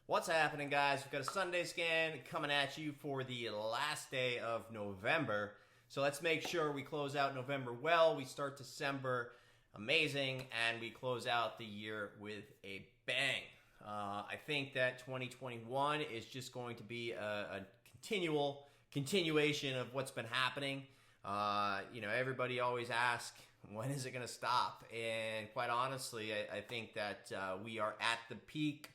What's happening, guys? We've got a Sunday scan coming at you for the last day of November. So let's make sure we close out November well. We start December amazing, and we close out the year with a bang. I think that 2021 is just going to be a continuation of what's been happening. Everybody always asks, when is it going to stop? And quite honestly, I think that we are at the peak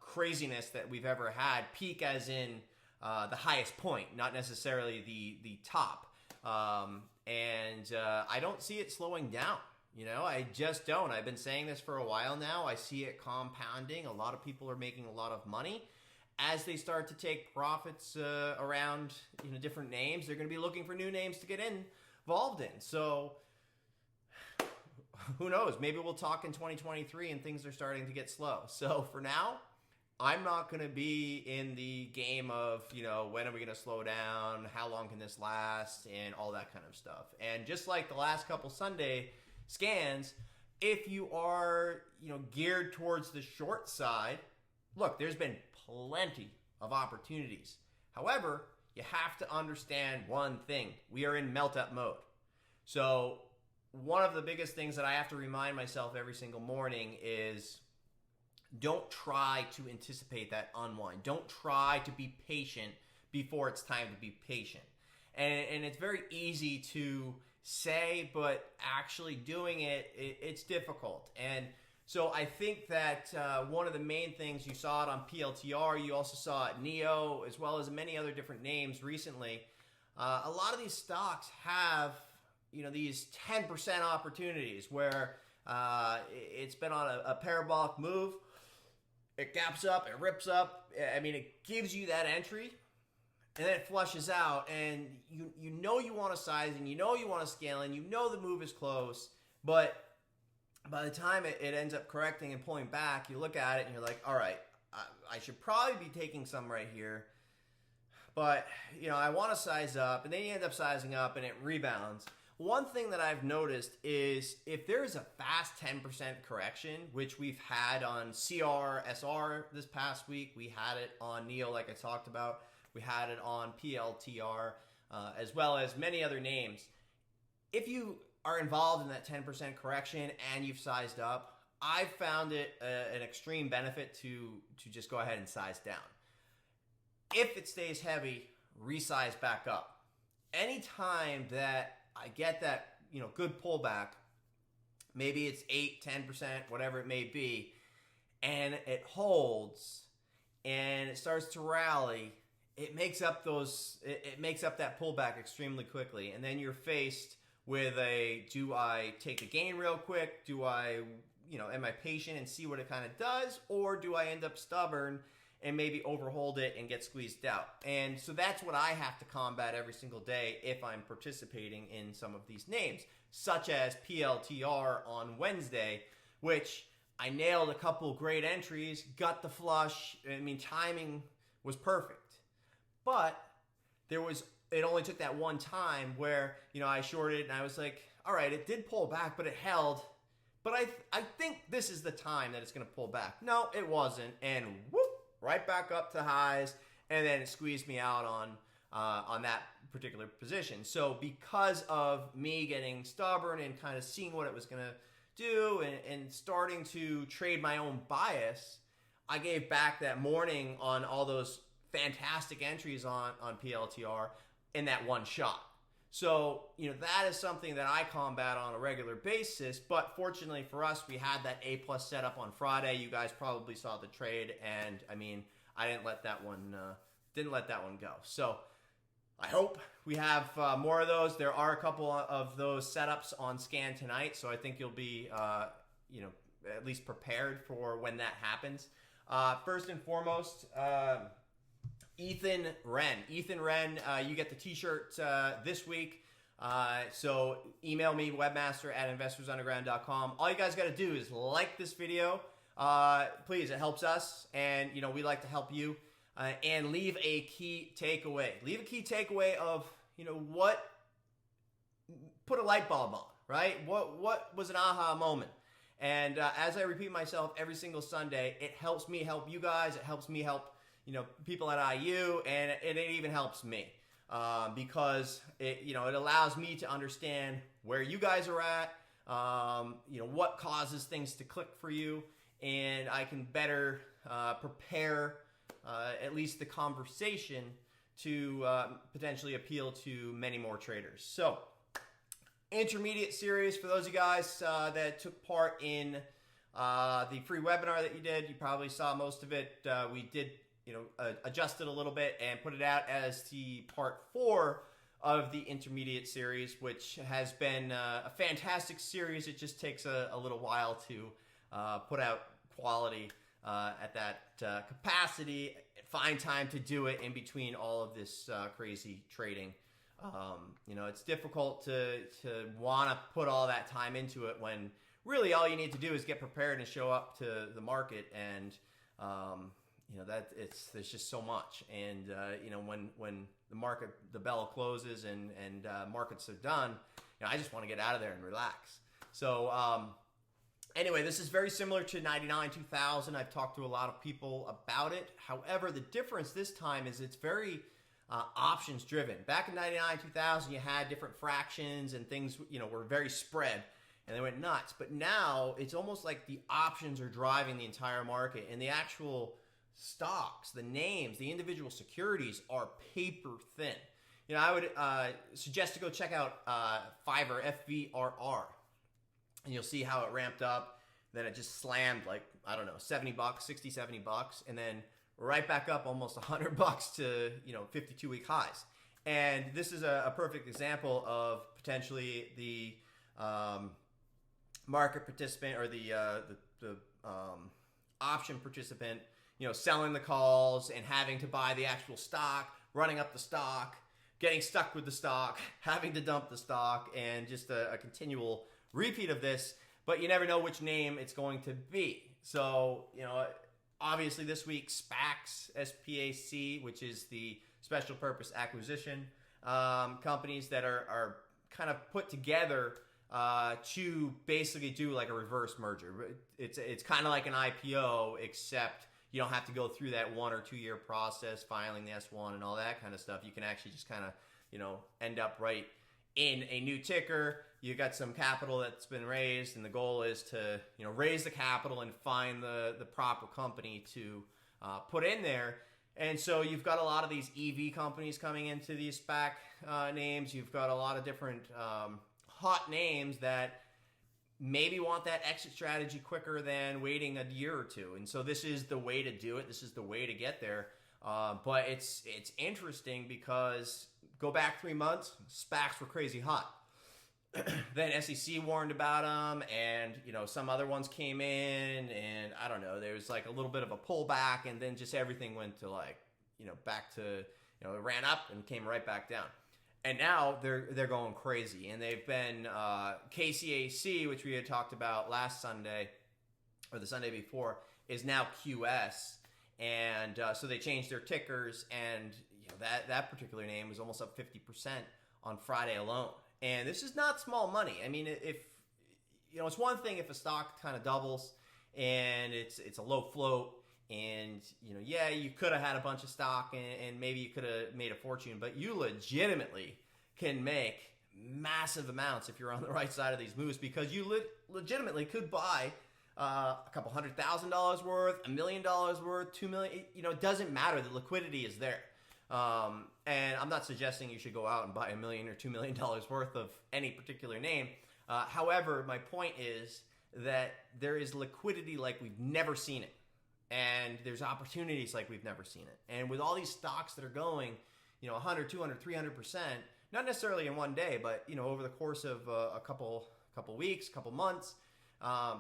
craziness that we've ever had. Peak as in the highest point, not necessarily the top. I don't see it slowing down. I just don't. I've been saying this for a while now. I see it compounding. A lot of people are making a lot of money. As they start to take profits around different names, they're going to be looking for new names to get involved in. So who knows? Maybe we'll talk in 2023 and things are starting to get slow. So for now, I'm not going to be in the game of, when are we going to slow down? How long can this last? And all that kind of stuff. And just like the last couple Sunday scans, if you are, geared towards the short side, look, there's been plenty of opportunities. However, you have to understand one thing. We are in melt-up mode. So one of the biggest things that I have to remind myself every single morning is don't try to anticipate that unwind. Don't try to be patient before it's time to be patient. And it's very easy to say, but actually doing it's difficult. And so I think that one of the main things, you saw it on PLTR, you also saw it NEO, as well as many other different names recently. A lot of these stocks have these 10% opportunities where it's been on a parabolic move. It gaps up, it rips up. It gives you that entry, and then it flushes out, and you want to size, and you want to scale, and the move is close, but by the time it ends up correcting and pulling back, you look at it and you're like, all right, I should probably be taking some right here, but I want to size up, and then you end up sizing up and it rebounds. One thing that I've noticed is if there is a fast 10% correction, which we've had on CRSR this past week, we had it on NEO like I talked about, we had it on PLTR, as well as many other names. If you are involved in that 10% correction and you've sized up, I've found it an extreme benefit to just go ahead and size down. If it stays heavy, resize back up. Anytime that I get that, good pullback, maybe it's 8, 10%, whatever it may be, and it holds and it starts to rally, it makes up that pullback extremely quickly. And then you're faced with do I take a gain real quick? Do I, am I patient and see what it kind of does? Or do I end up stubborn and maybe overhold it and get squeezed out? And so that's what I have to combat every single day if I'm participating in some of these names, such as PLTR on Wednesday, which I nailed a couple great entries, got the flush. Timing was perfect. But it only took that one time where, I shorted and I was like, all right, it did pull back, but it held. But I think this is the time that it's going to pull back. No, it wasn't. And whoop, right back up to highs, and then it squeezed me out on that particular position. So because of me getting stubborn and kind of seeing what it was going to do and starting to trade my own bias, I gave back that morning on all those fantastic entries on PLTR in that one shot. So, that is something that I combat on a regular basis. But fortunately for us, we had that A+ setup on Friday. You guys probably saw the trade, and I didn't let that one go. So I hope we have more of those. There are a couple of those setups on scan tonight, so I think you'll be at least prepared for when that happens. First and foremost, Ethan Wren, you get the T-shirt this week. So email me, webmaster@investorsunderground.com. All you guys got to do is like this video. Please, it helps us, and we like to help you. And leave a key takeaway. Leave a key takeaway of what put a light bulb on, right? What was an aha moment? And as I repeat myself every single Sunday, it helps me help you guys. It helps me help people at IU, and it even helps me because it allows me to understand where you guys are at, what causes things to click for you, and I can better prepare at least the conversation to potentially appeal to many more traders. So, intermediate series for those of you guys that took part in the free webinar that you did. You probably saw most of it. We did adjust it a little bit and put it out as the part 4 of the intermediate series, which has been a fantastic series. It just takes a little while to put out quality at that capacity, find time to do it in between all of this crazy trading. It's difficult to want to put all that time into it when really all you need to do is get prepared and show up to the market, and there's just so much. And when the bell closes and markets are done, I just want to get out of there and relax. So anyway, this is very similar to 99 2000. I've talked to a lot of people about it. However, the difference this time is it's very options driven. Back in 99 2000, you had different fractions and things were very spread and they went nuts. But now it's almost like the options are driving the entire market, and the actual stocks, the names, the individual securities are paper thin. I would suggest to go check out Fiverr, FVRR, and you'll see how it ramped up. Then it just slammed like, I don't know, $70, $60, $70, and then right back up almost $100 to 52-week highs. And this is a perfect example of potentially the market participant or the option participant, selling the calls and having to buy the actual stock, running up the stock, getting stuck with the stock, having to dump the stock, and just a continual repeat of this. But you never know which name it's going to be. So, obviously this week, SPACs, SPAC, which is the special purpose acquisition companies that are kind of put together to basically do like a reverse merger. It's kind of like an IPO, except you don't have to go through that 1 or 2 year process, filing the S1 and all that kind of stuff. You can actually just kind of, end up right in a new ticker. You got some capital that's been raised, and the goal is to, raise the capital and find the proper company to put in there. And so you've got a lot of these EV companies coming into these SPAC names. You've got a lot of different hot names that maybe want that exit strategy quicker than waiting a year or two. And so this is the way to do it. This is the way to get there. But it's interesting because go back 3 months, SPACs were crazy hot. Then SEC warned about them, and some other ones came in, and I don't know, there was like a little bit of a pullback, and then just everything went to like back to it ran up and came right back down. And now they're going crazy, and they've been KCAC, which we had talked about last Sunday or the Sunday before, is now QS, and so they changed their tickers, and that particular name was almost up 50% on Friday alone. And this is not small money. I mean, if it's one thing if a stock kind of doubles and it's a low float, and you could have had a bunch of stock and maybe you could have made a fortune, but you legitimately can make massive amounts if you're on the right side of these moves, because you legitimately could buy a couple $100,000 worth, $1 million worth, $2 million. It doesn't matter. The liquidity is there. And I'm not suggesting you should go out and buy $1 million or $2 million worth of any particular name. However, my point is that there is liquidity like we've never seen it. And there's opportunities like we've never seen it. And with all these stocks that are going, 100, 200, 300%, not necessarily in one day, but, over the course of a couple weeks, couple months,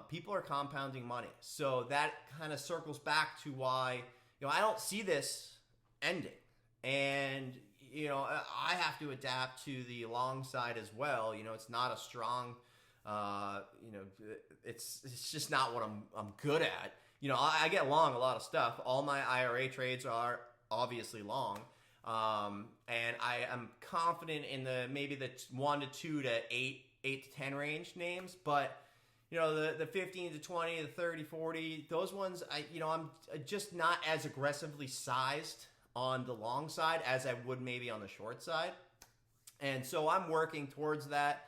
people are compounding money. So that kind of circles back to why, I don't see this ending. And, I have to adapt to the long side as well. It's not a strong, it's just not what I'm good at. I get long a lot of stuff. All my IRA trades are obviously long. And I am confident in maybe the 1 to 2 to 8 to 10 range names. But, the 15 to 20, the 30, 40, those ones, I'm just not as aggressively sized on the long side as I would maybe on the short side. And so I'm working towards that,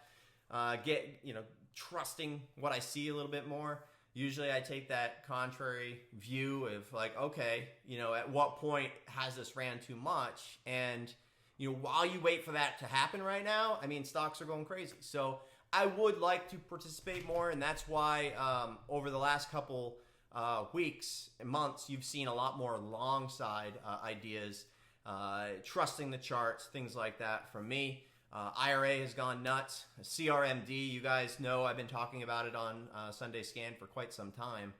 trusting what I see a little bit more. Usually I take that contrary view of like, okay, at what point has this ran too much? And, while you wait for that to happen right now, stocks are going crazy. So I would like to participate more, and that's why over the last couple weeks and months, you've seen a lot more long side ideas, trusting the charts, things like that from me. IRA has gone nuts. CRMD, you guys know I've been talking about it on Sunday Scan for quite some time.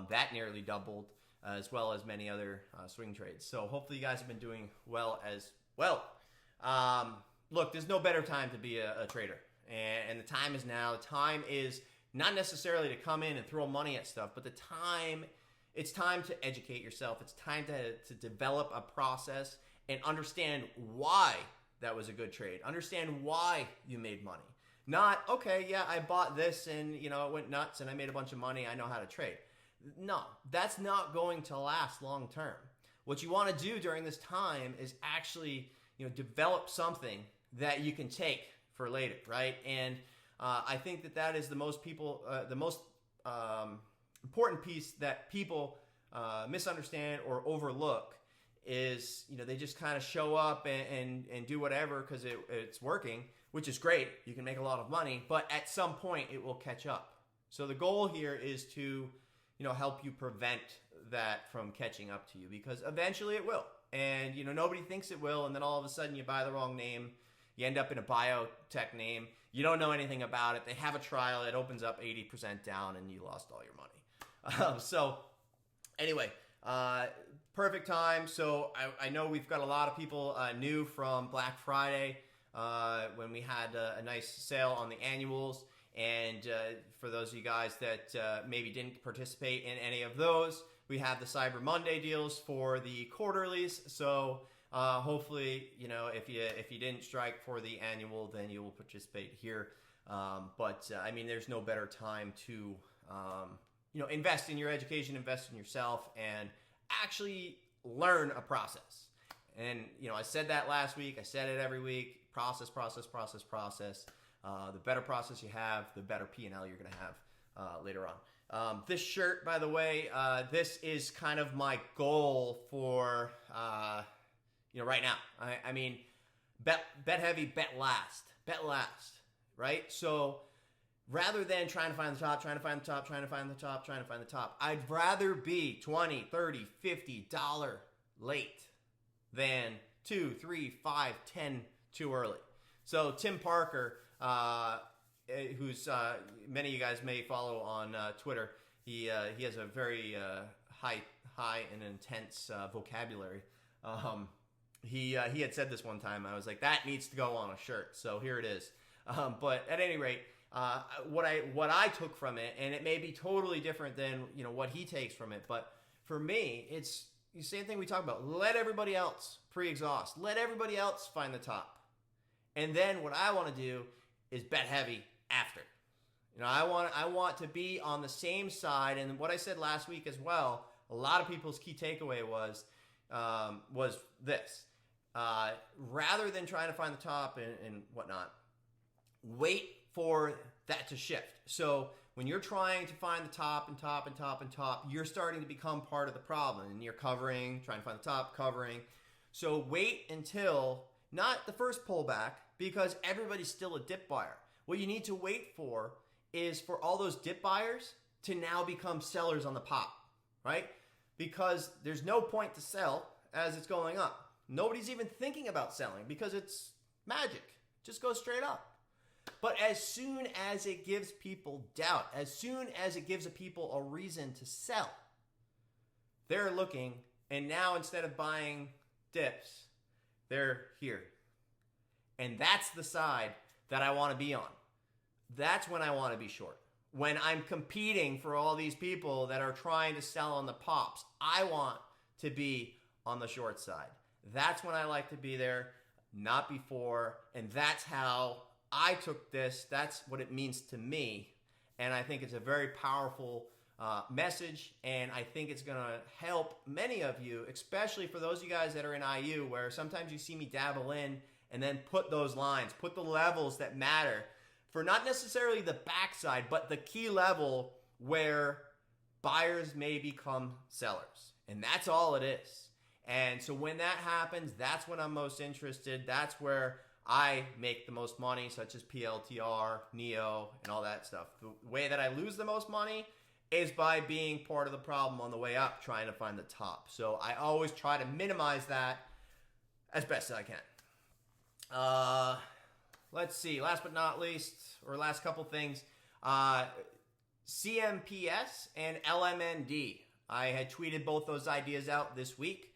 That nearly doubled, as well as many other swing trades. So hopefully you guys have been doing well as well. Look, there's no better time to be a trader. And the time is now. The time is not necessarily to come in and throw money at stuff, but it's time to educate yourself. It's time to develop a process and understand why that was a good trade. Understand why you made money. Not, okay, yeah, I bought this and, it went nuts and I made a bunch of money. I know how to trade. No, that's not going to last long term. What you want to do during this time is actually, develop something that you can take for later, right? And I think that is the most important piece that people misunderstand or overlook is, they just kind of show up and do whatever because it's working, which is great. You can make a lot of money, but at some point it will catch up. So the goal here is to, help you prevent that from catching up to you, because eventually it will. And, nobody thinks it will. And then all of a sudden you buy the wrong name. You end up in a biotech name. You don't know anything about it. They have a trial. It opens up 80% down and you lost all your money. So anyway, perfect time. So I know we've got a lot of people new from Black Friday when we had a nice sale on the annuals. And for those of you guys that maybe didn't participate in any of those, we have the Cyber Monday deals for the quarterlies. So hopefully, if you didn't strike for the annual, then you will participate here. But there's no better time to invest in your education, invest in yourself, and actually learn a process. And I said that last week. I said it every week. Process. The better process you have, the better P&L you're going to have later on. This shirt, by the way, this is kind of my goal for right now. Bet heavy, bet last, right? So rather than trying to find the top, I'd rather be $20, $30, $50 late than $2, $3, $5, $10 too early. So Tim Parker, who's many of you guys may follow on Twitter, he has a very high and intense vocabulary. He had said this one time. I was like, that needs to go on a shirt. So here it is. But at any rate, what I took from it, and it may be totally different than what he takes from it, but for me, it's the same thing we talk about. Let everybody else pre-exhaust. Let everybody else find the top. And then what I want to do is bet heavy after. I want to be on the same side. And what I said last week as well, a lot of people's key takeaway was this. Rather than trying to find the top and whatnot, wait for that to shift. So when you're trying to find the top, you're starting to become part of the problem. And you're trying to find the top, covering. So wait until, not the first pullback, because everybody's still a dip buyer. What you need to wait for is for all those dip buyers to now become sellers on the pop, right? Because there's no point to sell as it's going up. Nobody's even thinking about selling because it's magic. Just go straight up. But as soon as it gives people doubt, as soon as it gives people a reason to sell, they're looking, and now instead of buying dips, they're here. And that's the side that I want to be on. That's when I want to be short. When I'm competing for all these people that are trying to sell on the pops, I want to be on the short side. That's when I like to be there, not before. And that's how I took this. That's what it means to me. and I think it's a very powerful message, and I think it's going to help many of you, especially for those of you guys that are in IU, where sometimes you see me dabble in and then put those lines, put the levels that matter for not necessarily the backside, but the key level where buyers may become sellers. And that's all it is. And so when that happens, that's when I'm most interested. That's where I make the most money, such as PLTR, NEO, and all that stuff. The way that I lose the most money is by being part of the problem on the way up, trying to find the top. So I always try to minimize that as best as I can. Let's see, last but not least, or last couple things, CMPS and LMND. I had tweeted both those ideas out this week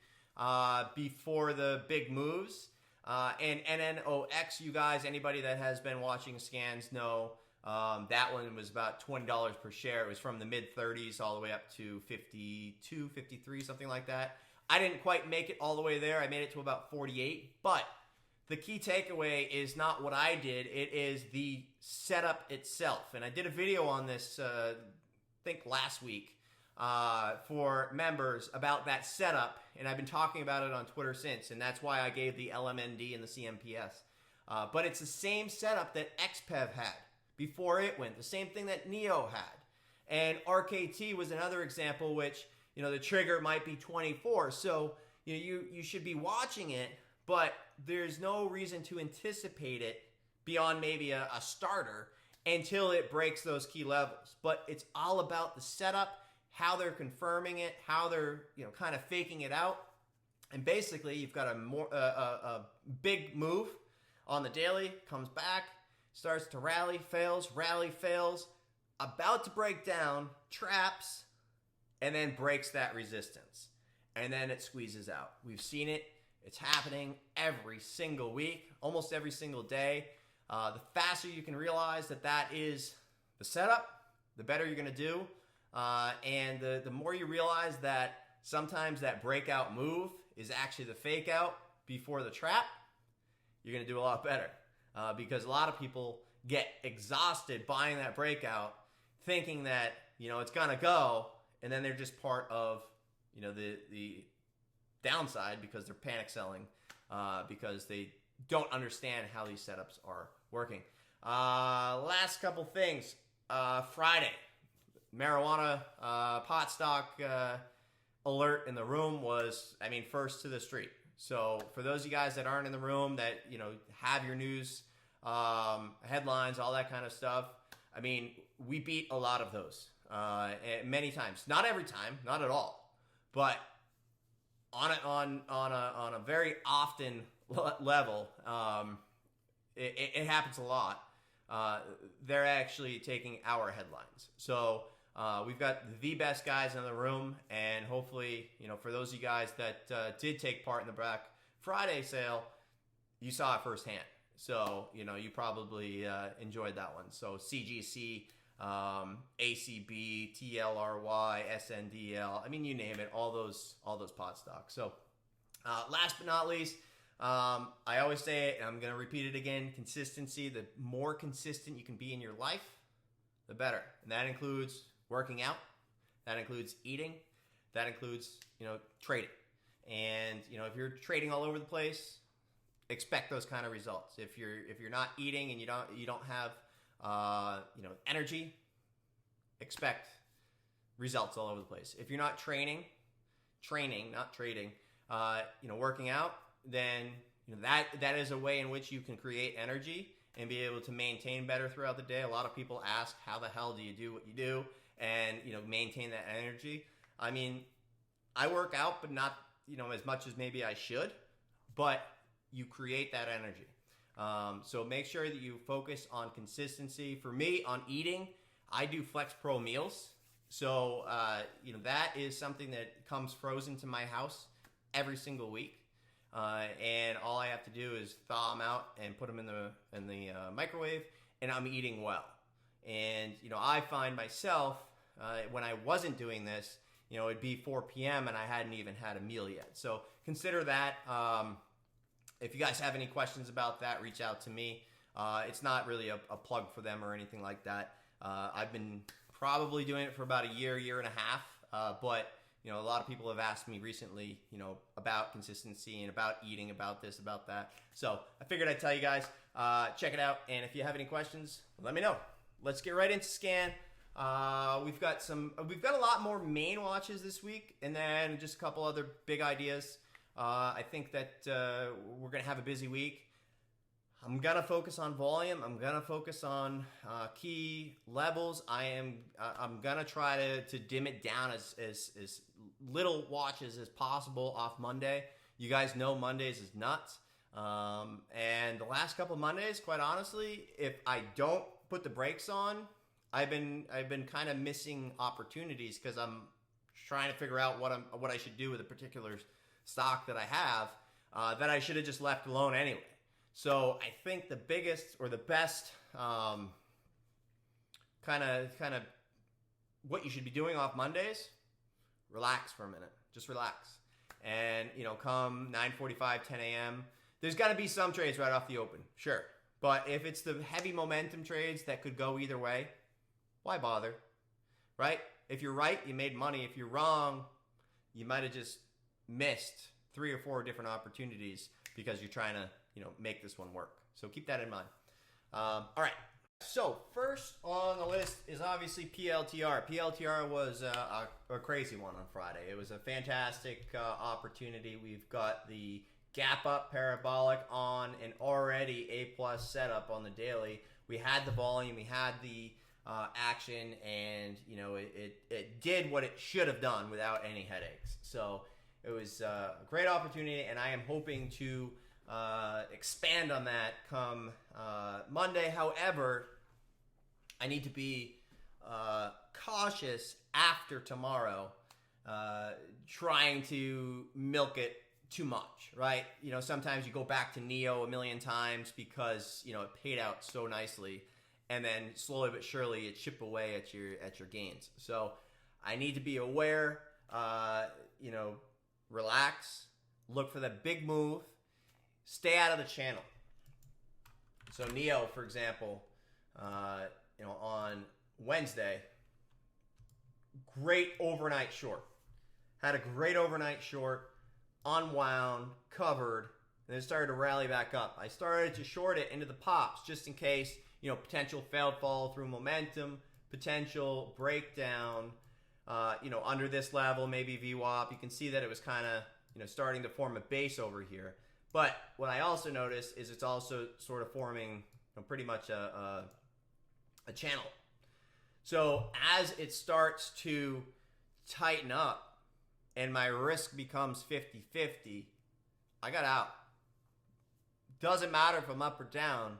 before the big moves. And NNOX, you guys, anybody that has been watching scans know that one was about $20 per share. It was from the mid-30s all the way up to 52, 53, something like that. I didn't quite make it all the way there. I made it to about 48, but the key takeaway is not what I did. It is the setup itself. And I did a video on this, I think last week, for members about that setup. And I've been talking about it on Twitter since. And that's why I gave the LMND and the CMPS. But it's the same setup that XPEV had before it went. The same thing that NEO had. And RKT was another example, which, you know, the trigger might be 24. So, you know, you should be watching it, but there's no reason to anticipate it beyond maybe a starter until it breaks those key levels. But it's all about the setup, how they're confirming it, how they're, you know, kind of faking it out. And basically, you've got a big move on the daily, comes back, starts to rally, fails, about to break down, traps, and then breaks that resistance. And then it squeezes out. We've seen it. It's happening every single week, almost every single day. The faster you can realize that that is the setup, the better you're going to do. And the more you realize that sometimes that breakout move is actually the fake out before the trap, you're going to do a lot better. Because a lot of people get exhausted buying that breakout, thinking that, you know, it's going to go, and then they're just part of, you know, the downside because they're panic selling, because they don't understand how these setups are working. Last couple things. Friday, marijuana pot stock alert in the room was, I mean, first to the street. So for those of you guys that aren't in the room, that, you know, have your news headlines, all that kind of stuff, I mean, we beat a lot of those many times. Not every time, not at all, but on a very often level, it happens a lot. They're actually taking our headlines. So we've got the best guys in the room, and hopefully, you know, for those of you guys that did take part in the Black Friday sale, you saw it firsthand. So, you know, you probably enjoyed that one. So CGC, ACB, TLRY, SNDL, I mean, you name it, all those pot stocks. So last but not least, I always say it, and I'm going to repeat it again, consistency. The more consistent you can be in your life, the better. And that includes working out. That includes eating. That includes, you know, trading. And, you know, if you're trading all over the place, expect those kind of results. If you're not eating and you don't have you know, energy, expect results all over the place. If you're not training, not trading, you know, working out, then, you know, that is a way in which you can create energy and be able to maintain better throughout the day. A lot of people ask, how the hell do you do what you do and, you know, maintain that energy? I mean, I work out, but not, you know, as much as maybe I should, but you create that energy. So make sure that you focus on consistency. For me, on eating, I do Flex Pro meals. So, you know, that is something that comes frozen to my house every single week. And all I have to do is thaw them out and put them in the microwave, and I'm eating well. And, you know, I find myself, when I wasn't doing this, you know, it'd be 4 p.m. and I hadn't even had a meal yet. So consider that. If you guys have any questions about that, reach out to me. It's not really a plug for them or anything like that. I've been probably doing it for about a year and a half, but a lot of people have asked me recently, about consistency and about eating, about this, about that. So I figured I'd tell you guys, check it out. And if you have any questions, let me know. Let's get right into scan. We've got a lot more main watches this week, and then just a couple other big ideas. I think that we're going to have a busy week. I'm going to focus on volume. I'm going to focus on key levels. I'm going to try to dim it down as little watches as possible off Monday. You guys know Mondays is nuts. And the last couple of Mondays, quite honestly, if I don't put the brakes on, I've been kind of missing opportunities because I'm trying to figure out what I should do with a particular stock that I have that I should have just left alone anyway. So I think the biggest or the best kind of what you should be doing off Mondays, relax for a minute. Just relax. And, come 9:45, 10 a.m., there's got to be some trades right off the open, sure. But if it's the heavy momentum trades that could go either way, why bother, right? If you're right, you made money. If you're wrong, you might have just missed 3 or 4 different opportunities because you're trying to make this one work. So keep that in mind. All right. So first on the list is obviously PLTR. PLTR was a crazy one on Friday. It was a fantastic opportunity. We've got the gap up parabolic on an already A+ setup on the daily. We had the volume. We had the action, and it did what it should have done without any headaches. So it was a great opportunity, and I am hoping to expand on that come Monday. However, I need to be cautious after tomorrow, trying to milk it too much, right? Sometimes you go back to Neo a million times because it paid out so nicely, and then slowly but surely it chip away at your gains. So I need to be aware, relax, look for that big move. Stay out of the channel. So Neo, for example, on Wednesday, great overnight short. Had a great overnight short, unwound, covered, and then started to rally back up. I started to short it into the pops just in case, potential failed follow through momentum, potential breakdown, under this level, maybe VWAP. You can see that it was kind of, starting to form a base over here. But what I also noticed is it's also sort of forming pretty much a channel. So as it starts to tighten up and my risk becomes 50-50, I got out. Doesn't matter if I'm up or down,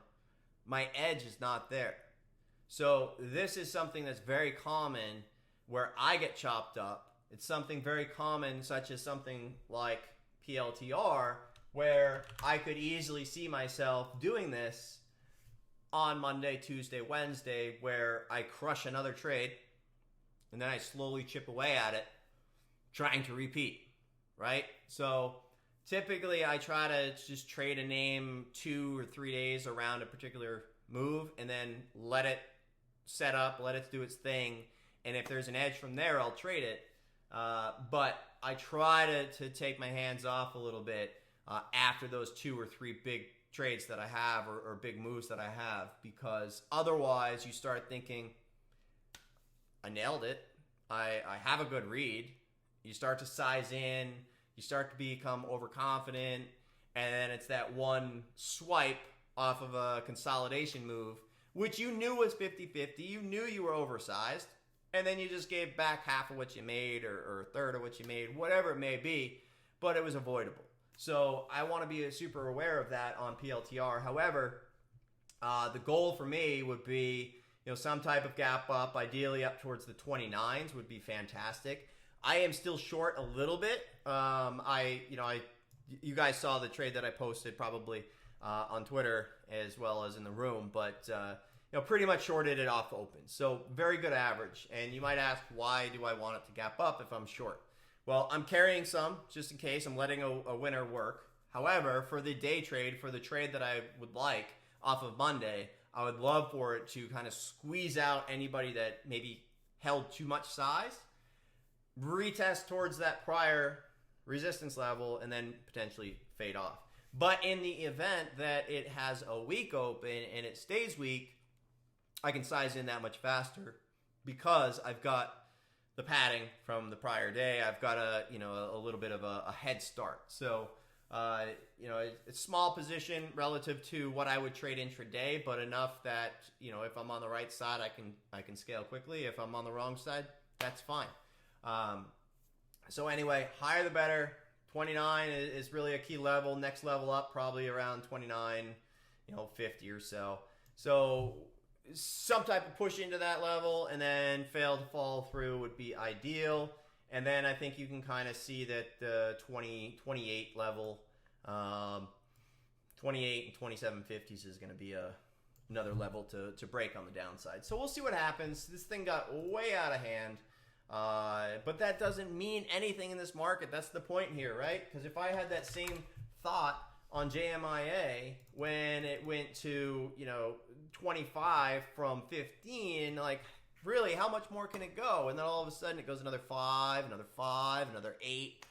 my edge is not there. So this is something that's very common where I get chopped up. It's something very common, such as something like PLTR, where I could easily see myself doing this on Monday, Tuesday, Wednesday, where I crush another trade and then I slowly chip away at it, trying to repeat, right? So typically I try to just trade a name 2 or 3 days around a particular move and then let it set up, let it do its thing. And if there's an edge from there, I'll trade it. But I try to take my hands off a little bit after those 2 or 3 big trades that I have or big moves that I have, because otherwise you start thinking, I nailed it. I have a good read. You start to size in. You start to become overconfident. And then it's that one swipe off of a consolidation move, which you knew was 50-50. You knew you were oversized. And then you just gave back half of what you made or a third of what you made, whatever it may be, but it was avoidable. So I want to be super aware of that on PLTR. However, the goal for me would be, some type of gap up, ideally up towards the 29s would be fantastic. I am still short a little bit. You guys saw the trade that I posted probably on Twitter as well as in the room, but pretty much shorted it off open. So very good average. And you might ask, why do I want it to gap up if I'm short? Well, I'm carrying some just in case. I'm letting a winner work. However, for the day trade, for the trade that I would like off of Monday, I would love for it to kind of squeeze out anybody that maybe held too much size, retest towards that prior resistance level, and then potentially fade off. But in the event that it has a weak open and it stays weak, I can size in that much faster because I've got the padding from the prior day. I've got a little bit of a head start. So it's a small position relative to what I would trade intraday, but enough that if I'm on the right side, I can scale quickly. If I'm on the wrong side, that's fine. So anyway, higher the better. 29 is really a key level. Next level up probably around 29, 50 or so. So some type of push into that level and then fail to fall through would be ideal. And then I think you can kind of see that the 28 level, 28 and 27.50s is going to be another level to break on the downside. So we'll see what happens. This thing got way out of hand. But that doesn't mean anything in this market. That's the point here, right? Because if I had that same thought on JMIA when it went to 25 from 15, like really how much more can it go? And then all of a sudden it goes another 5, another 8.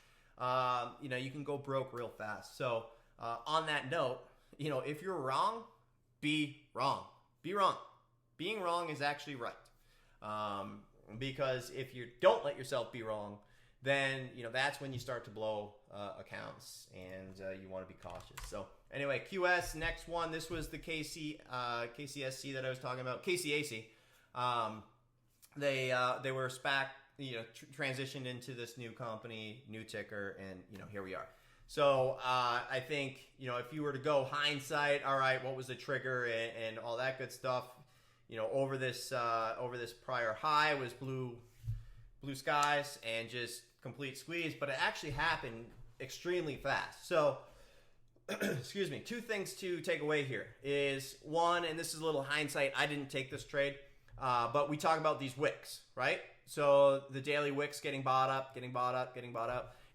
You can go broke real fast. So on that note, if you're wrong, be wrong. Be wrong. Being wrong is actually right. Because if you don't let yourself be wrong, then that's when you start to blow accounts, and you want to be cautious. So anyway, QS, next one. This was the KCSC that I was talking about. KCAC. They were SPAC, transitioned into this new company, new ticker, and here we are. So I think if you were to go hindsight, all right, what was the trigger and all that good stuff. Over this prior high was blue skies and just complete squeeze, but it actually happened extremely fast. So, excuse me, two things to take away here is one, and this is a little hindsight, I didn't take this trade, but we talk about these wicks, right? So the daily wicks getting bought up.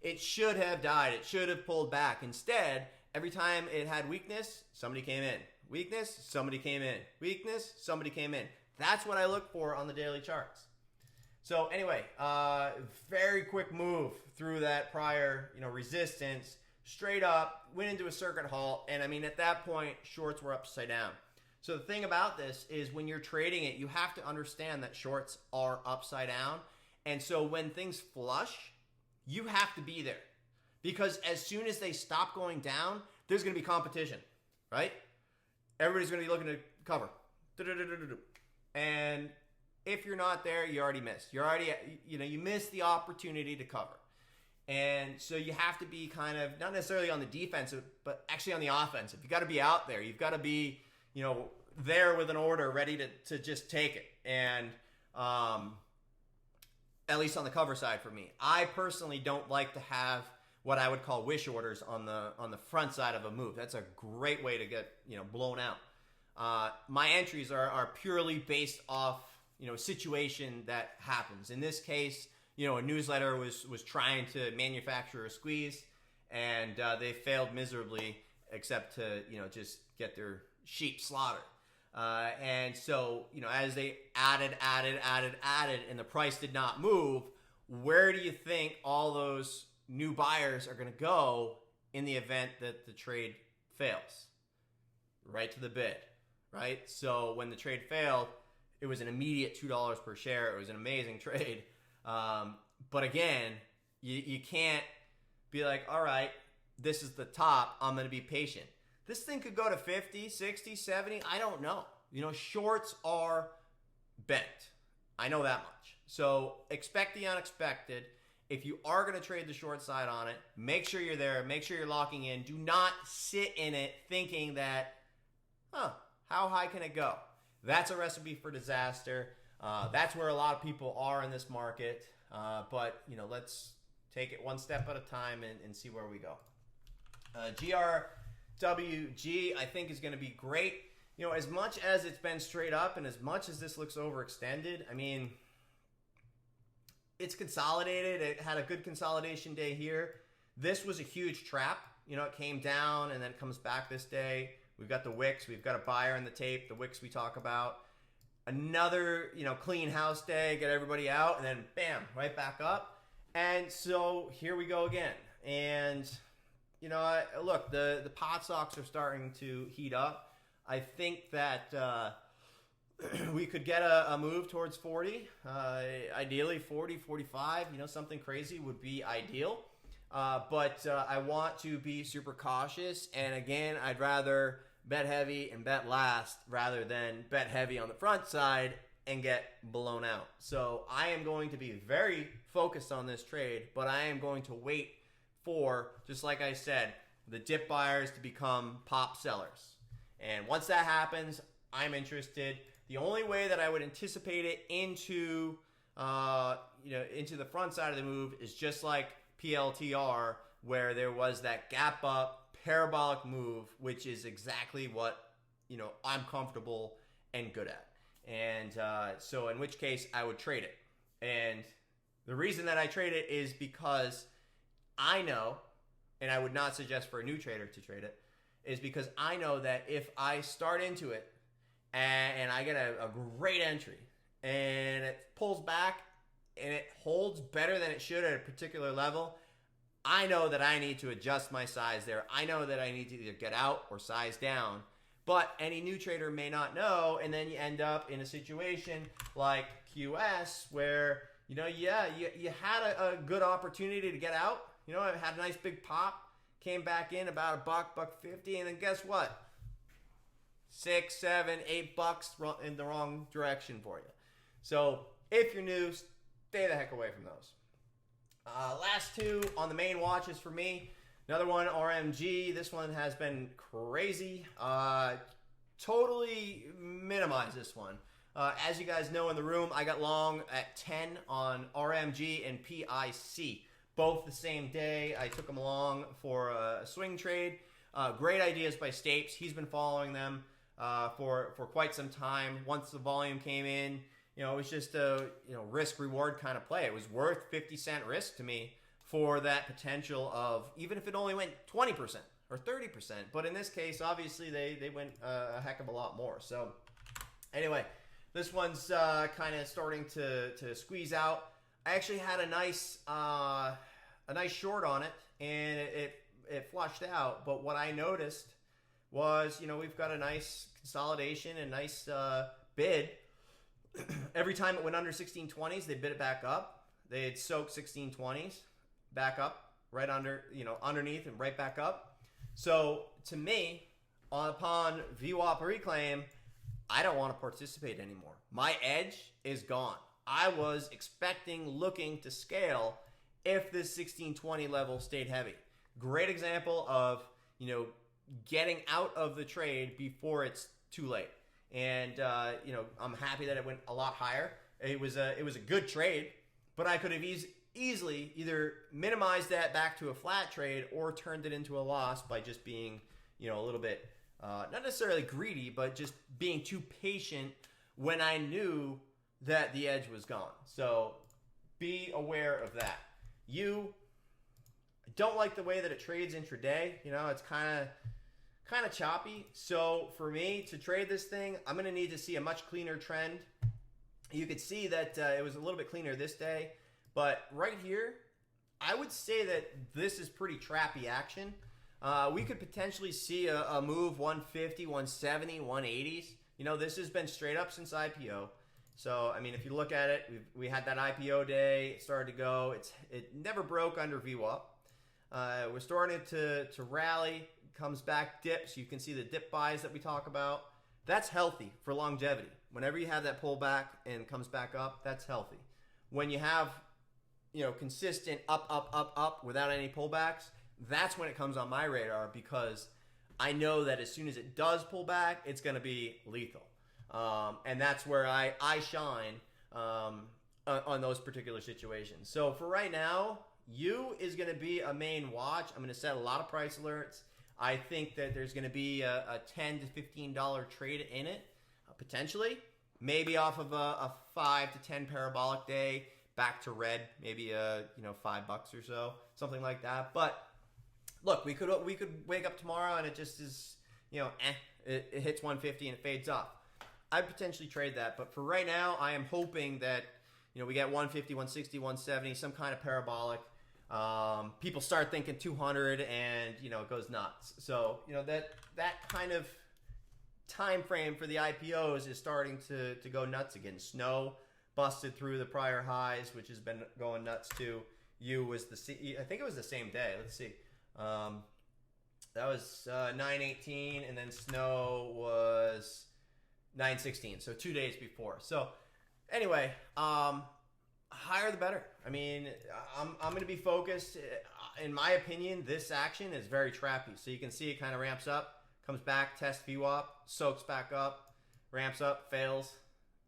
It should have died. It should have pulled back. Instead, every time it had weakness, somebody came in. Weakness, somebody came in. Weakness, somebody came in. That's what I look for on the daily charts. So anyway, very quick move through that prior, resistance, straight up, went into a circuit halt, and at that point, shorts were upside down. So the thing about this is when you're trading it, you have to understand that shorts are upside down, and so when things flush, you have to be there. Because as soon as they stop going down, there's going to be competition, right? Everybody's going to be looking to cover. And if you're not there, you already missed. You missed the opportunity to cover. And so you have to be kind of, not necessarily on the defensive, but actually on the offensive. You got to be out there. You've got to be, there with an order ready to just take it. And at least on the cover side for me. I personally don't like to have what I would call wish orders on the front side of a move. That's a great way to get blown out. My entries are purely based off situation that happens. In this case, a newsletter was trying to manufacture a squeeze, and they failed miserably, except to just get their sheep slaughtered. And so as they added, and the price did not move, where do you think all those new buyers are going to go in the event that the trade fails? Right to the bid, right? So when the trade failed, it was an immediate $2 per share. It was an amazing trade. But again, you can't be like, all right, this is the top. I'm going to be patient. This thing could go to 50, 60, 70. I don't know. Shorts are bent. I know that much. So expect the unexpected. If you are going to trade the short side on it, make sure you're there. Make sure you're locking in. Do not sit in it thinking that, how high can it go? That's a recipe for disaster. That's where a lot of people are in this market. But let's take it one step at a time and see where we go. GRWG, I think, is going to be great. As much as it's been straight up and as much as this looks overextended, it's consolidated. It had a good consolidation day here. This was a huge trap. It came down and then it comes back this day. We've got the wicks. We've got a buyer in the tape. The wicks we talk about. Another, clean house day. Get everybody out, and then bam, right back up. And so here we go again. And look, the pot stocks are starting to heat up. I think that we could get a move towards 40. Ideally 40, 45. Something crazy would be ideal. But I want to be super cautious. And again, I'd rather bet heavy and bet last rather than bet heavy on the front side and get blown out. So I am going to be very focused on this trade, but I am going to wait for, just like I said, the dip buyers to become pop sellers. And once that happens, I'm interested. The only way that I would anticipate it into the front side of the move is just like PLTR, where there was that gap up parabolic move, which is exactly what I'm comfortable and good at. And so in which case I would trade it. And the reason that I trade it is because I know, and I would not suggest for a new trader to trade it, is because I know that if I start into it and I get a great entry and it pulls back and it holds better than it should at a particular level, I know that I need to adjust my size there. I know that I need to either get out or size down. But any new trader may not know, and then you end up in a situation like QS where, you had a good opportunity to get out. It had a nice big pop, came back in about $1.50, and then guess what? $6, $7, $8 in the wrong direction for you. So if you're new, stay the heck away from those. Last two on the main watches for me. Another one, RMG. This one has been crazy. Totally minimize this one. As you guys know in the room, I got long at 10 on RMG and PIC. Both the same day. I took them along for a swing trade. Great ideas by Stapes. He's been following them for quite some time. Once the volume came in, it was just a risk-reward kind of play. It was worth 50-cent risk to me for that potential of, even if it only went 20% or 30%. But in this case, obviously, they went a heck of a lot more. So anyway, this one's kind of starting to squeeze out. I actually had a nice short on it, and it flushed out. But what I noticed was, we've got a nice consolidation and nice bid. Every time it went under 1620s, they bid it back up. They had soaked 1620s back up, right under, underneath and right back up. So to me, upon VWAP reclaim, I don't want to participate anymore. My edge is gone. I was looking to scale if this 1620 level stayed heavy. Great example of, getting out of the trade before it's too late. And, I'm happy that it went a lot higher. It was a good trade, but I could have easily either minimized that back to a flat trade or turned it into a loss by just being, a little bit, not necessarily greedy, but just being too patient when I knew that the edge was gone. So be aware of that. I don't like the way that it trades intraday. It's kind of choppy. So for me to trade this thing, I'm going to need to see a much cleaner trend. You could see that it was a little bit cleaner this day, but right here, I would say that this is pretty trappy action. We could potentially see a move 150, 170, 180s. This has been straight up since IPO. So, if you look at it, we had that IPO day. It started to go. It never broke under VWAP. We're starting to rally. Comes back, dips. You can see the dip buys that we talk about. That's healthy for longevity. Whenever you have that pullback and comes back up, that's healthy. When you have, consistent up without any pullbacks, that's when it comes on my radar, because I know that as soon as it does pull back, it's going to be lethal. And that's where I shine on those particular situations. So for right now, is going to be a main watch. I'm going to set a lot of price alerts. I think that there's going to be a $10 to $15 trade in it, potentially. Maybe off of a 5 to 10 parabolic day, back to red, maybe $5 or so, something like that. But look, we could wake up tomorrow and it just is, it hits 150 and it fades off. I'd potentially trade that, but for right now, I am hoping that we get 150, 160, 170, some kind of parabolic. People start thinking 200, and it goes nuts. So that kind of time frame for the IPOs is starting to go nuts again. Snow busted through the prior highs, which has been going nuts too. I think it was the same day. Let's see. That was 9/18, and then Snow was 9/16. So 2 days before. So anyway, higher the better. I mean, I'm going to be focused. In my opinion, this action is very trappy. So you can see it kind of ramps up, comes back, tests VWAP, soaks back up, ramps up, fails,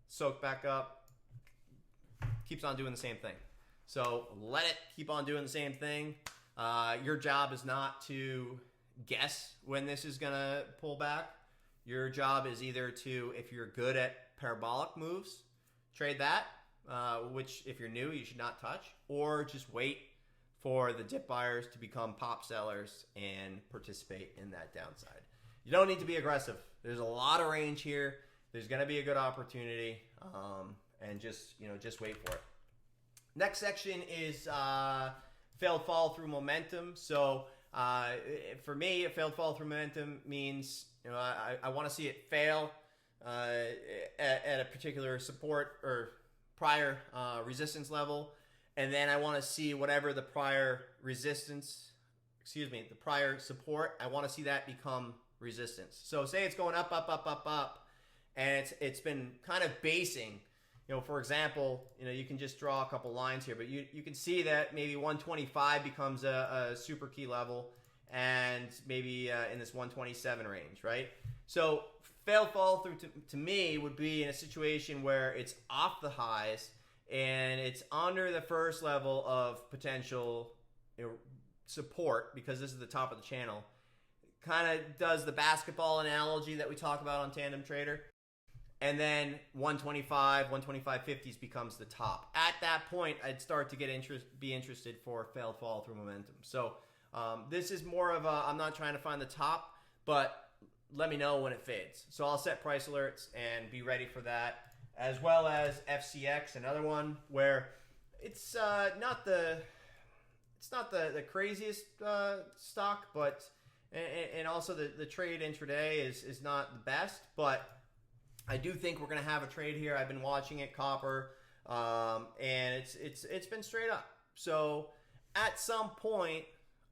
soaks back up, keeps on doing the same thing. So let it keep on doing the same thing. Your job is not to guess when this is going to pull back. Your job is either to, if you're good at parabolic moves, trade that, which if you're new, you should not touch, or just wait for the dip buyers to become pop sellers and participate in that downside. You don't need to be aggressive. There's a lot of range here. There's going to be a good opportunity, and just wait for it. Next section is failed fall through momentum. So for me, a failed fall through momentum means I want to see it fail at a particular support or prior resistance level, and then I want to see whatever the prior the prior support, I want to see that become resistance. So say it's going up, and it's been kind of basing. For example, you can just draw a couple lines here, but you can see that maybe 125 becomes a super key level, and maybe in this 127 range, right? So failed fall through to me would be in a situation where it's off the highs and it's under the first level of potential support, because this is the top of the channel. Kind of does the basketball analogy that we talk about on Tandem Trader. And then 125.50s becomes the top. At that point, I'd start to be interested for failed fall through momentum. So this is more of a, I'm not trying to find the top, but let me know when it fades. So I'll set price alerts and be ready for that, as well as FCX, another one where it's not the craziest stock, but and also the trade intraday is not the best, but I do think we're going to have a trade here. I've been watching it, copper, and it's been straight up. So at some point,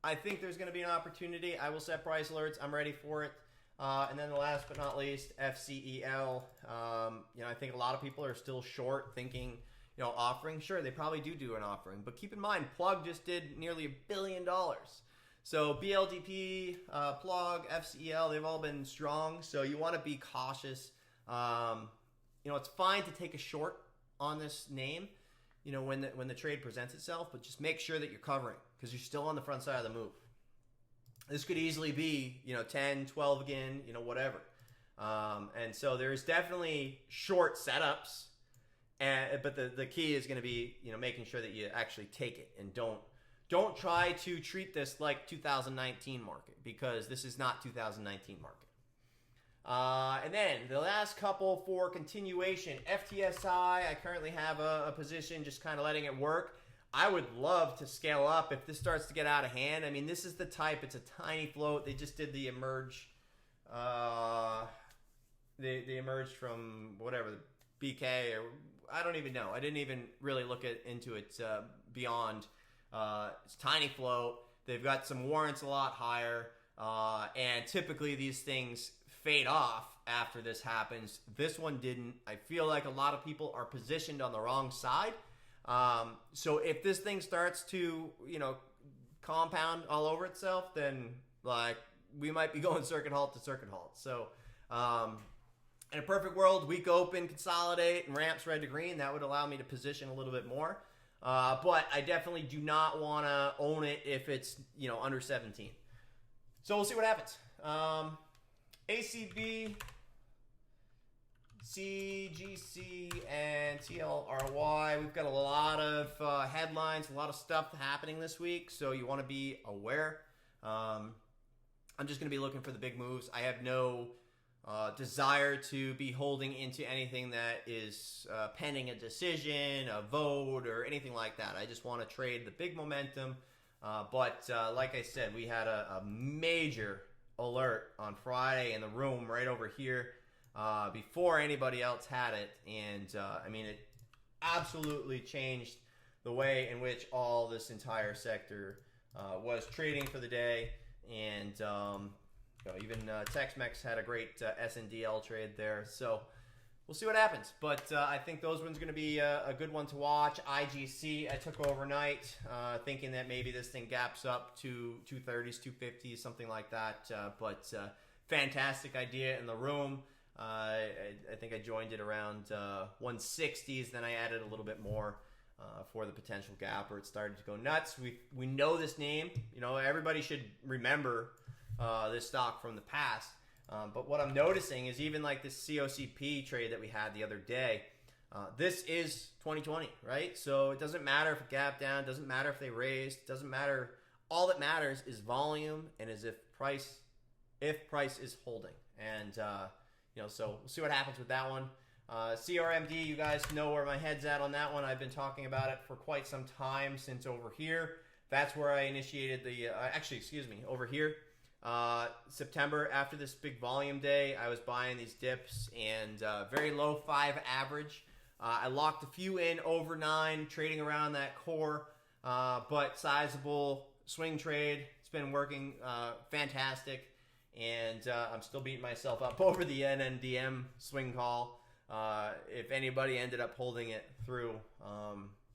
I think there's going to be an opportunity. I will set price alerts. I'm ready for it. And then the last but not least, FCEL. I think a lot of people are still short, thinking, offering. Sure, they probably do an offering, but keep in mind, Plug just did nearly $1 billion. So BLDP, Plug, FCEL, they've all been strong. So you want to be cautious. It's fine to take a short on this name, when the trade presents itself, but just make sure that you're covering, because you're still on the front side of the move. This could easily be, 10, 12 again, whatever. And so there's definitely short setups, but the key is going to be, making sure that you actually take it, and don't try to treat this like 2019 market, because this is not 2019 market. And then the last couple for continuation, FTSI, I currently have a position just kind of letting it work. I would love to scale up if this starts to get out of hand. I mean, this is the type, it's a tiny float. They just did the emerge, they emerged from whatever, the BK, or I don't even know. I didn't even really look into it beyond. It's tiny float. They've got some warrants a lot higher, and typically these things fade off after this happens. This one didn't. I feel like a lot of people are positioned on the wrong side. So if this thing starts to, compound all over itself, then we might be going circuit halt to circuit halt. So, in a perfect world, week open, consolidate, and ramps red to green. That would allow me to position a little bit more. But I definitely do not want to own it if it's, under 17. So we'll see what happens. ACB, CGC, and TLRY. We've got a lot of headlines, a lot of stuff happening this week, so you want to be aware. I'm just going to be looking for the big moves. I have no desire to be holding into anything that is pending a decision, a vote, or anything like that. I just want to trade the big momentum. But like I said, we had a major alert on Friday in the room right over here before anybody else had it. And I mean, it absolutely changed the way in which all this entire sector was trading for the day. And even Tex-Mex had a great SNDL trade there. So we'll see what happens. But I think those ones are going to be a good one to watch. IGC, I took overnight, thinking that maybe this thing gaps up to 230s, 250s, something like that. But fantastic idea in the room. I think I joined it around 160s. Then I added a little bit more for the potential gap, or it started to go nuts. We know this name. You know, everybody should remember this stock from the past. But what I'm noticing is even like this COCP trade that we had the other day, this is 2020, right? So it doesn't matter if it gapped down, it doesn't matter if they raised, it doesn't matter. All that matters is volume and is if price is holding. And, so we'll see what happens with that one. CRMD, you guys know where my head's at on that one. I've been talking about it for quite some time since over here. That's where I initiated the, over here. September, after this big volume day, I was buying these dips and very low 5 average. I locked a few in over 9, trading around that core, but sizable swing trade. It's been working fantastic, and I'm still beating myself up over the NNDM swing call. If anybody ended up holding it through,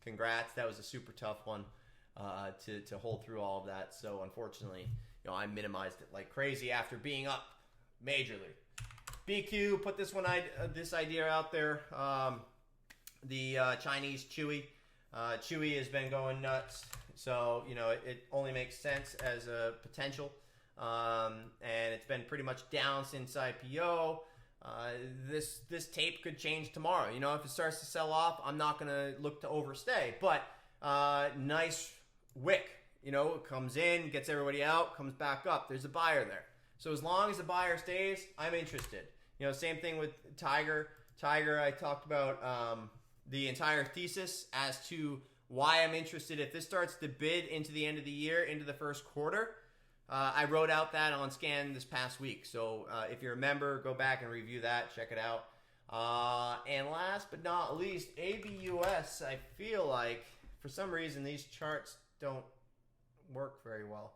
congrats. That was a super tough one to hold through all of that. So unfortunately, I minimized it like crazy after being up majorly. BQ put this idea out there. The Chinese Chewy. Chewy has been going nuts. So, it only makes sense as a potential. And it's been pretty much down since IPO. This tape could change tomorrow. If it starts to sell off, I'm not going to look to overstay. But nice wick. It comes in, gets everybody out, comes back up. There's a buyer there. So as long as the buyer stays, I'm interested. Same thing with Tiger. Tiger, I talked about the entire thesis as to why I'm interested. If this starts to bid into the end of the year, into the first quarter, I wrote out that on Scan this past week. So if you're a member, go back and review that. Check it out. And last but not least, ABUS. I feel like, for some reason, these charts don't work very well.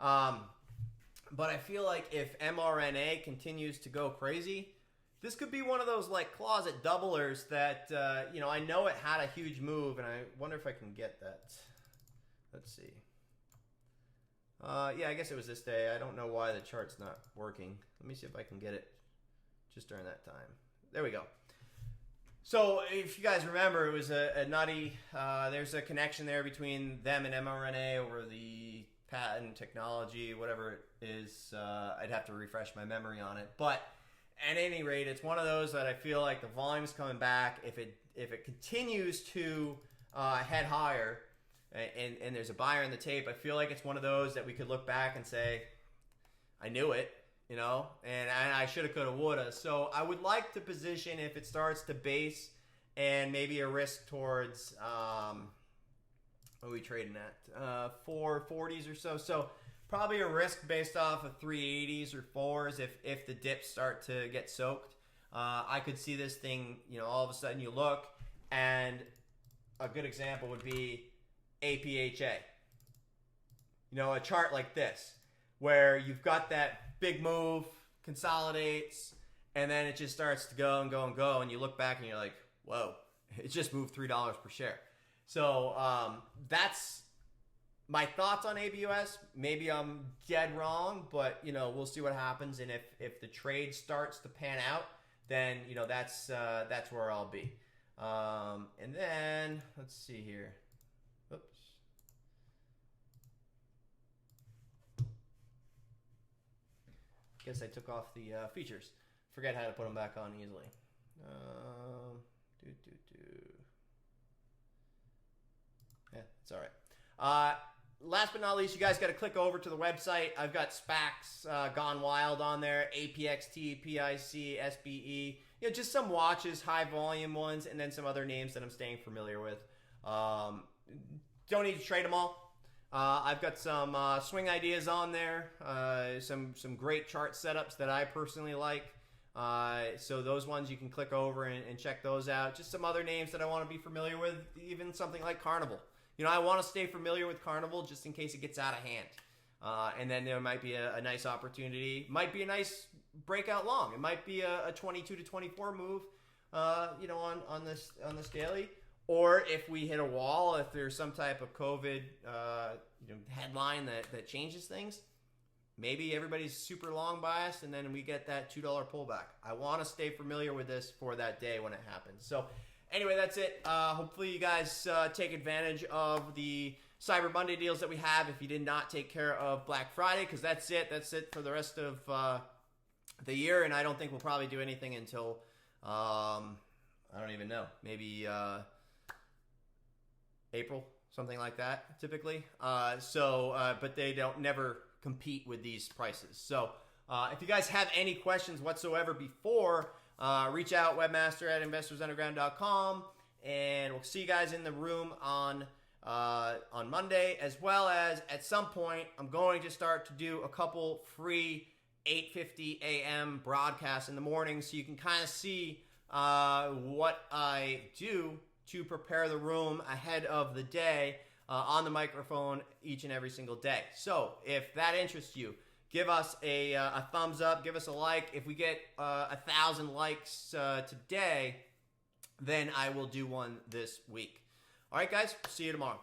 But I feel like if MRNA continues to go crazy, this could be one of those like closet doublers that, I know it had a huge move, and I wonder if I can get that. Let's see. Yeah, I guess it was this day. I don't know why the chart's not working. Let me see if I can get it just during that time. There we go. So if you guys remember, it was a nutty, there's a connection there between them and mRNA over the patent technology, whatever it is. I'd have to refresh my memory on it. But at any rate, it's one of those that I feel like the volume's coming back. If it continues to head higher and there's a buyer in the tape, I feel like it's one of those that we could look back and say, I knew it. And I shoulda, coulda, woulda. So I would like to position if it starts to base and maybe a risk towards, what are we trading at? 440s or so. So probably a risk based off of 380s or 4s if the dips start to get soaked. I could see this thing, all of a sudden you look, and a good example would be APHA. A chart like this, where you've got that big move, consolidates, and then it just starts to go and go and go, and you look back and you're like, whoa, it just moved $3 per share. So that's my thoughts on ABUS. Maybe I'm dead wrong, but we'll see what happens. And if the trade starts to pan out, then that's where I'll be. And then let's see here. Oops. Guess I took off the features. Forget how to put them back on easily. Yeah, it's all right. last but not least, you guys got to click over to the website. I've got SPACs gone wild on there. APXT, PIC, SBE. You know, just some watches, high volume ones, and then some other names that I'm staying familiar with. Don't need to trade them all. I've got some swing ideas on there. Some great chart setups that I personally like. So those ones you can click over and check those out. Just some other names that I want to be familiar with, even something like Carnival. You know, I want to stay familiar with Carnival just in case it gets out of hand. And then there might be a nice opportunity. Might be a nice breakout long. It might be a 22 to 24 move, you know, on this daily. Or if we hit a wall, if there's some type of COVID you know, headline that changes things, maybe everybody's super long biased, and then we get that $2 pullback. I want to stay familiar with this for that day when it happens. So anyway, that's it. Hopefully you guys take advantage of the Cyber Monday deals that we have if you did not take care of Black Friday, because that's it. That's it for the rest of the year, and I don't think we'll probably do anything until, I don't even know, maybe April, something like that, typically. But they don't never compete with these prices. So if you guys have any questions whatsoever before, reach out, webmaster@investorsunderground.com, and we'll see you guys in the room on Monday, as well as at some point I'm going to start to do a couple free 8:50 a.m. broadcasts in the morning, so you can kind of see what I do to prepare the room ahead of the day on the microphone each and every single day. So if that interests you, give us a thumbs up, give us a like. If we get 1,000 likes today, then I will do one this week. All right, guys, see you tomorrow.